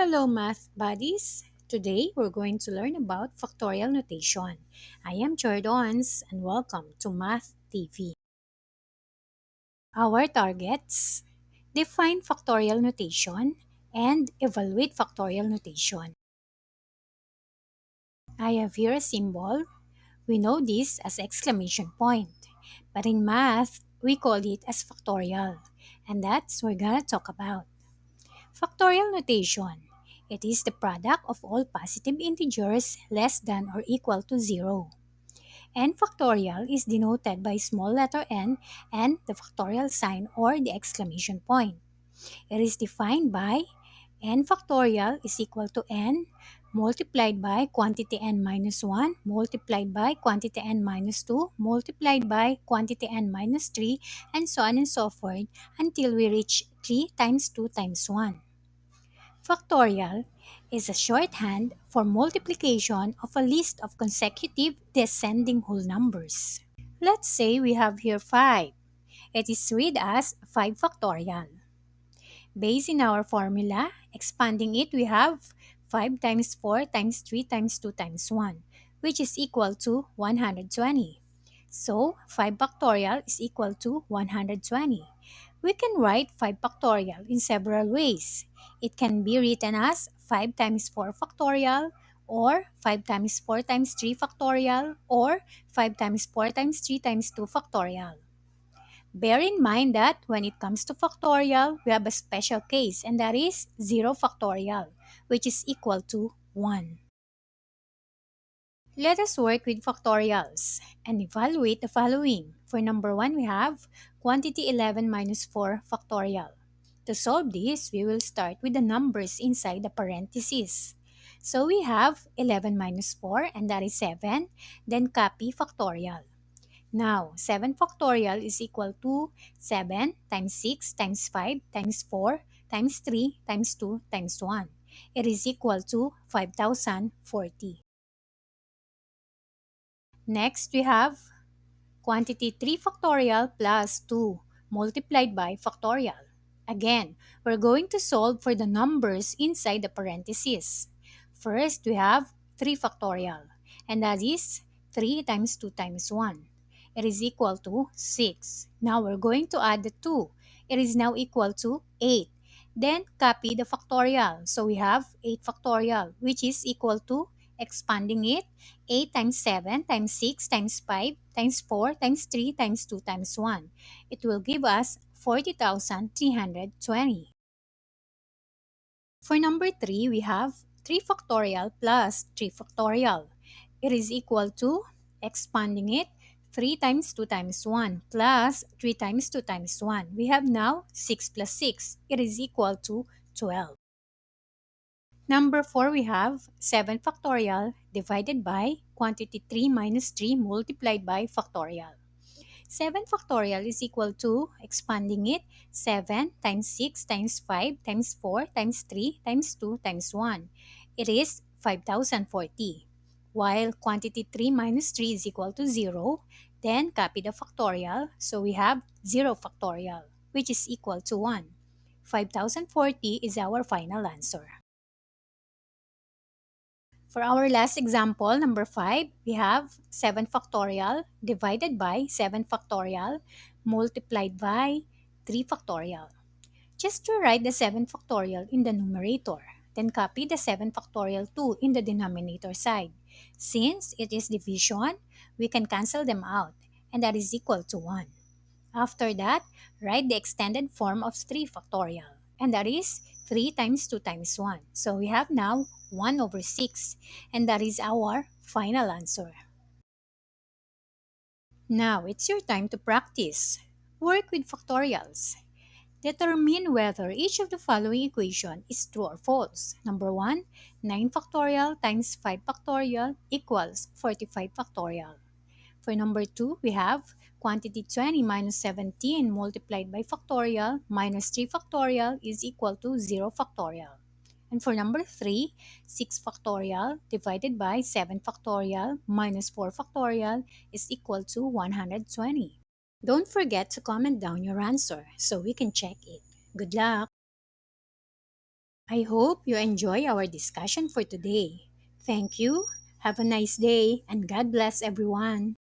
Hello, math buddies. Today we're going to learn about factorial notation. I am Cherdons and welcome to Math TV. Our targets: define factorial notation and evaluate factorial notation. I have here a symbol. We know this as exclamation point, but in math we call it as factorial, and that's what we're gonna talk about. Factorial notation. It is the product of all positive integers less than or equal to 0. And factorial is denoted by small letter n and the factorial sign or the exclamation point. It is defined by n factorial is equal to n multiplied by quantity n minus 1 multiplied by quantity n minus 2 multiplied by quantity n minus 3 and so on and so forth until we reach 3 times 2 times 1. Factorial is a shorthand for multiplication of a list of consecutive descending whole numbers. Let's say we have here 5. It is read as 5 factorial. Based in our formula, expanding it, we have 5 times 4 times 3 times 2 times 1, which is equal to 120. So, 5 factorial is equal to 120. We can write 5 factorial in several ways. It can be written as 5 times 4 factorial, or 5 times 4 times 3 factorial, or 5 times 4 times 3 times 2 factorial. Bear in mind that when it comes to factorial, we have a special case, and that is 0 factorial, which is equal to 1. Let us work with factorials and evaluate the following. For number 1, we have quantity 11 minus 4 factorial. To solve this, we will start with the numbers inside the parentheses. So we have 11 minus 4, and that is 7. Then copy factorial. Now, 7 factorial is equal to 7 times 6 times 5 times 4 times 3 times 2 times 1. It is equal to 5,040. Next, we have quantity 3 factorial plus 2 multiplied by factorial. Again, we're going to solve for the numbers inside the parentheses. First, we have 3 factorial, and that is 3 times 2 times 1. It is equal to 6. Now we're going to add the 2. It is now equal to 8. Then copy the factorial. So we have 8 factorial, which is equal to, expanding it, 8 times 7 times 6 times 5 times 4 times 3 times 2 times 1. It will give us 40,320. For number 3, we have 3 factorial plus 3 factorial. It is equal to, expanding it, 3 times 2 times 1 plus 3 times 2 times 1. We have now 6 plus 6. It is equal to 12. Number 4, we have 7 factorial divided by quantity 3 minus 3 multiplied by factorial. 7 factorial is equal to, expanding it, 7 times 6 times 5 times 4 times 3 times 2 times 1. It is 5,040. While quantity 3 minus 3 is equal to 0, then copy the factorial, so we have 0 factorial, which is equal to 1. 5,040 is our final answer. For our last example, number 5, we have 7 factorial divided by 7 factorial multiplied by 3 factorial. Just to write the 7 factorial in the numerator, then copy the 7 factorial 2 in the denominator side. Since it is division, we can cancel them out, and that is equal to 1. After that, write the extended form of 3 factorial, and that is 3 times 2 times 1. So we have now 1 over 6, and that is our final answer. Now it's your time to practice. Work with factorials. Determine whether each of the following equation is true or false. Number 1, 9 factorial times 5 factorial equals 45 factorial. For number 2, we have quantity 20 minus 17 multiplied by factorial minus 3 factorial is equal to 0 factorial. And for number 3, 6 factorial divided by 7 factorial minus 4 factorial is equal to 120. Don't forget to comment down your answer so we can check it. Good luck! I hope you enjoy our discussion for today. Thank you, have a nice day, and God bless everyone.